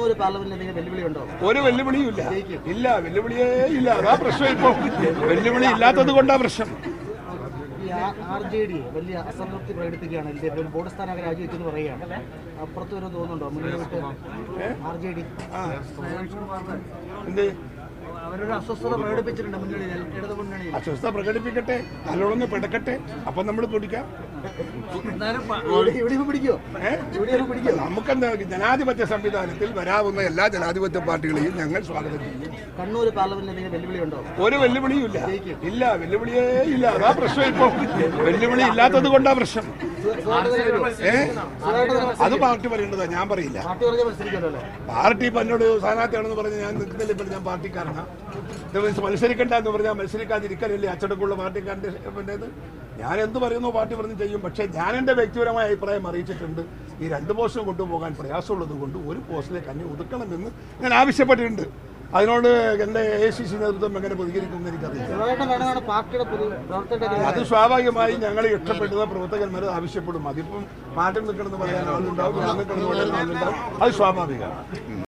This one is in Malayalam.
കണ്ണൂർ പാർലമെന്റിൽ എന്തെങ്കിലും വെല്ലുവിളിയുണ്ടോ? ഒരു വെല്ലുവിളിയും ഇല്ല, വെല്ലുവിളിയേ ഇല്ല. അതാ പ്രശ്നം. ഇപ്പൊ വെല്ലുവിളി ഇല്ലാത്തത് കൊണ്ടാ പ്രശ്നം. ഈ RJD വലിയ അസംതൃപ്തി പ്രകടിപ്പിക്കുകയാണ്. LDF ബോർഡ് സ്ഥാനം രാജിവെച്ചെന്ന് പറയുകയാണ്. അപ്പുറത്ത് വരെ തോന്നുന്നുണ്ടോ മുന്നിൽ വിട്ട് RJD എന്ത് അവരൊരു അസ്വസ്ഥത പ്രകടിപ്പിച്ചിട്ടുണ്ട് മുന്നണിയിൽ, ഇടതു മുന്നണിയിൽ. അസ്വസ്ഥത പ്രകടിപ്പിക്കട്ടെ, നല്ലോണം പിടക്കട്ടെ, അപ്പം നമ്മൾ പിടിക്കാം. നമുക്കെന്താ, ജനാധിപത്യ സംവിധാനത്തിൽ വരാവുന്ന എല്ലാ ജനാധിപത്യ പാർട്ടികളെയും ഞങ്ങൾ സ്വാഗതം ചെയ്യും. കണ്ണൂർ പാർലമെന്റിൽ എന്തെങ്കിലും വെല്ലുവിളിയുണ്ടോ? ഒരു വെല്ലുവിളിയും ഇല്ല, വെല്ലുവിളിയേ ഇല്ല. അതാ പ്രശ്നം. ഇപ്പൊ വെല്ലുവിളി ഇല്ലാത്തത് കൊണ്ടാ പ്രശ്നം. അത് പാർട്ടി പറയേണ്ടതാ, ഞാൻ പറയില്ല. പാർട്ടി ഇപ്പൊ എന്നോട് സ്ഥാനാർത്ഥിയാണെന്ന് പറഞ്ഞ് ഞാൻ നിൽക്കുന്നില്ല. ഇപ്പൊ ഞാൻ പാർട്ടിക്കാരനാ. മത്സരിക്കണ്ട എന്ന് പറഞ്ഞാൽ മത്സരിക്കാതിരിക്കലല്ലേ അച്ചടക്കമുള്ള പാർട്ടിക്കാരൻ്റെ പിന്നേത്. ഞാൻ എന്ത് പറയുന്നു പാർട്ടി പറഞ്ഞ് ചെയ്യും. പക്ഷേ ഞാൻ എൻ്റെ വ്യക്തിപരമായ അഭിപ്രായം അറിയിച്ചിട്ടുണ്ട്. ഈ 2 പോസ്റ്റും കൊണ്ടുപോകാൻ പ്രയാസമുള്ളത് കൊണ്ട് ഒരു പോസ്റ്റിലേക്ക് അന്യം ഒതുക്കണമെന്ന് ഞാൻ ആവശ്യപ്പെട്ടിട്ടുണ്ട്. അതിനോട് എൻ്റെ ACC നേതൃത്വം എങ്ങനെ പ്രതികരിക്കുമെന്ന് എനിക്കറിയില്ല. അത് സ്വാഭാവികമായി ഞങ്ങൾ ഇഷ്ടപ്പെടുന്ന പ്രവർത്തകന്മാർ ആവശ്യപ്പെടും. അതിപ്പം മാറ്റം നിൽക്കണമെന്ന് പറയാൻ ആളുണ്ടാവും, നിൽക്കണമെന്ന് പറയാൻ ആളുണ്ടാവും. അത് സ്വാഭാവികമാണ്.